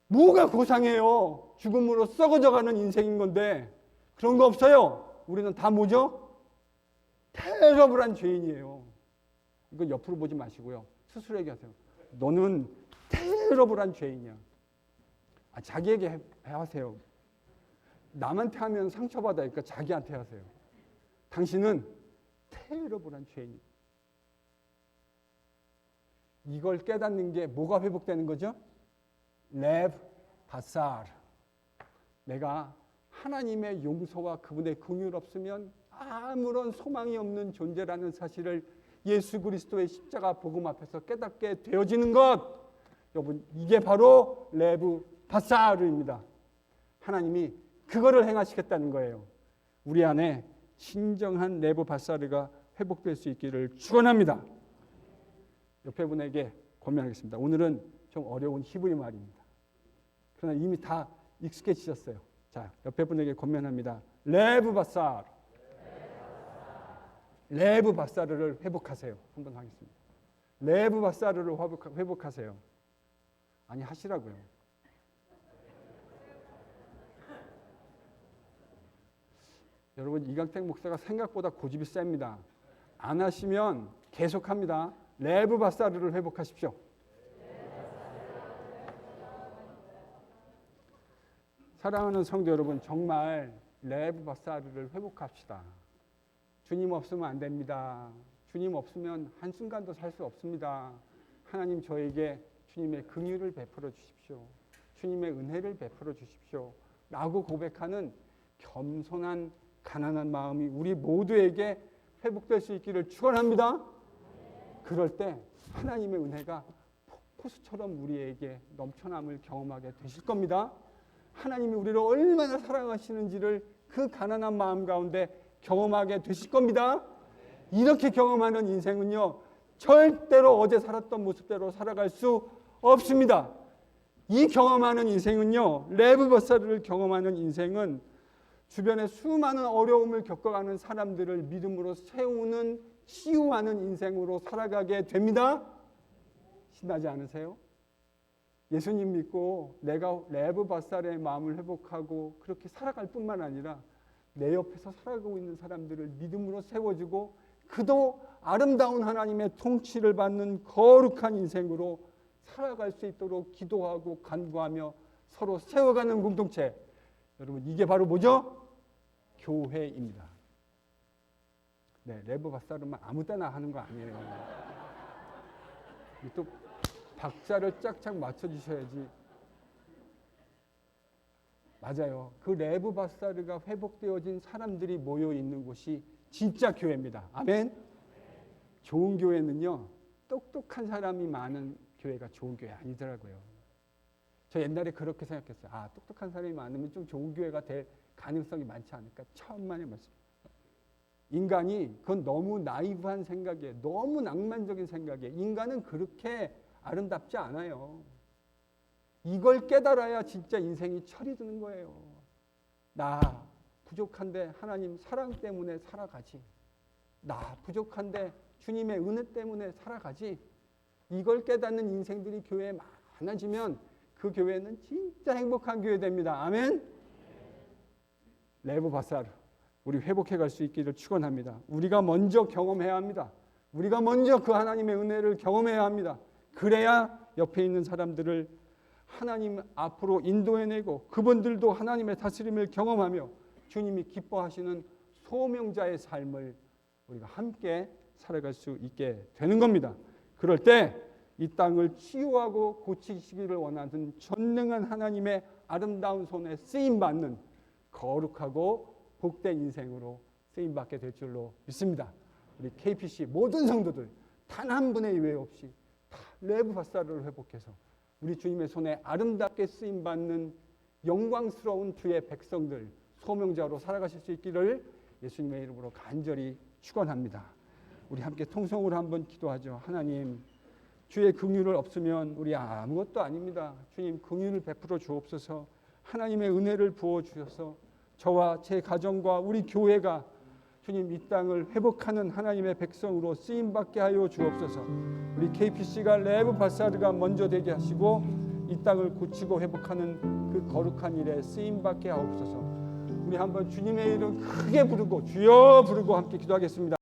[SPEAKER 2] 뭐가 고상해요? 죽음으로 썩어져가는 인생인 건데 그런 거 없어요. 우리는 다 뭐죠? 테러블한 죄인이에요. 이거 옆으로 보지 마시고요. 스스로 얘기하세요. 너는 테러블한 죄인이야. 자기에게 하세요. 남한테 하면 상처받으니까 자기한테 하세요. 당신은 테러블한 죄인. 이걸 깨닫는 게 뭐가 회복되는 거죠? 레브 바사르. 내가 하나님의 용서와 그분의 긍휼 없으면 아무런 소망이 없는 존재라는 사실을 예수 그리스도의 십자가 복음 앞에서 깨닫게 되어지는 것. 여러분, 이게 바로 레브 바사르입니다. 하나님이 그거를 행하시겠다는 거예요. 우리 안에 진정한 레브 바사르가 회복될 수 있기를 축원합니다. 옆에 분에게 권면하겠습니다. 오늘은 좀 어려운 히브리 말입니다. 그러나 이미 다 익숙해지셨어요. 자, 옆에 분에게 권면합니다. 레브 바사르. 레브 바사르를 회복하세요. 한번 하겠습니다. 레브 바사르를 회복하세요. 아니, 하시라고요. 여러분, 이강택 목사가 생각보다 고집이 셉니다. 안 하시면 계속합니다. 레브 바사르를 회복하십시오. 사랑하는 성도 여러분, 정말 레브 바사르를 회복합시다. 주님 없으면 안 됩니다. 주님 없으면 한순간도 살 수 없습니다. 하나님, 저에게 주님의 긍휼을 베풀어 주십시오. 주님의 은혜를 베풀어 주십시오. 라고 고백하는 겸손한 가난한 마음이 우리 모두에게 회복될 수 있기를 축원합니다. 그럴 때 하나님의 은혜가 폭포수처럼 우리에게 넘쳐남을 경험하게 되실 겁니다. 하나님이 우리를 얼마나 사랑하시는지를 그 가난한 마음 가운데 경험하게 되실 겁니다. 이렇게 경험하는 인생은요, 절대로 어제 살았던 모습대로 살아갈 수 없습니다. 이 경험하는 인생은요, 레브 바사르를 경험하는 인생은 주변에 수많은 어려움을 겪어가는 사람들을 믿음으로 세우는 치유하는 인생으로 살아가게 됩니다. 신나지 않으세요? 예수님 믿고 내가 레브 바사르의 마음을 회복하고 그렇게 살아갈 뿐만 아니라 내 옆에서 살아가고 있는 사람들을 믿음으로 세워주고 그도 아름다운 하나님의 통치를 받는 거룩한 인생으로 살아갈 수 있도록 기도하고 간구하며 서로 세워가는 공동체. 여러분, 이게 바로 뭐죠? 교회입니다. 네, 레브 바사르만 아무 때나 하는 거 아니에요. 또 박자를 짝짝 맞춰주셔야지. 맞아요. 그 레브 바사르가 회복되어진 사람들이 모여 있는 곳이 진짜 교회입니다. 아멘. 좋은 교회는요, 똑똑한 사람이 많은 교회가 좋은 교회 아니더라고요. 저 옛날에 그렇게 생각했어요. 똑똑한 사람이 많으면 좀 좋은 교회가 될 가능성이 많지 않을까. 천만의 말씀. 인간이 그건 너무 나이브한 생각이에요. 너무 낭만적인 생각이에요. 인간은 그렇게 아름답지 않아요. 이걸 깨달아야 진짜 인생이 철이 드는 거예요. 나 부족한데 하나님 사랑 때문에 살아가지. 나 부족한데 주님의 은혜 때문에 살아가지. 이걸 깨닫는 인생들이 교회에 많아지면 그 교회는 진짜 행복한 교회 됩니다. 아멘. 레브 바사르, 우리 회복해 갈 수 있기를 축원합니다. 우리가 먼저 경험해야 합니다. 우리가 먼저 그 하나님의 은혜를 경험해야 합니다. 그래야 옆에 있는 사람들을 하나님 앞으로 인도해내고 그분들도 하나님의 다스림을 경험하며 주님이 기뻐하시는 소명자의 삶을 우리가 함께 살아갈 수 있게 되는 겁니다. 그럴 때 이 땅을 치유하고 고치시기를 원하는 전능한 하나님의 아름다운 손에 쓰임받는 거룩하고 복된 인생으로 쓰임받게 될 줄로 믿습니다. 우리 KPC 모든 성도들 단 한 분의 예외 없이 다 레브 바사르를 회복해서 우리 주님의 손에 아름답게 쓰임받는 영광스러운 주의 백성들, 소명자로 살아가실 수 있기를 예수님의 이름으로 간절히 축원합니다. 우리 함께 통성으로 한번 기도하죠. 하나님, 주의 긍휼을 없으면 우리 아무것도 아닙니다. 주님, 긍휼을 베풀어 주옵소서. 하나님의 은혜를 부어 주셔서 저와 제 가정과 우리 교회가 주님 이 땅을 회복하는 하나님의 백성으로 쓰임받게 하여 주옵소서. 우리 KPC가 레브 바사르가 먼저 되게 하시고 이 땅을 고치고 회복하는 그 거룩한 일에 쓰임받게 하옵소서. 우리 한번 주님의 이름 크게 부르고 주여 부르고 함께 기도하겠습니다.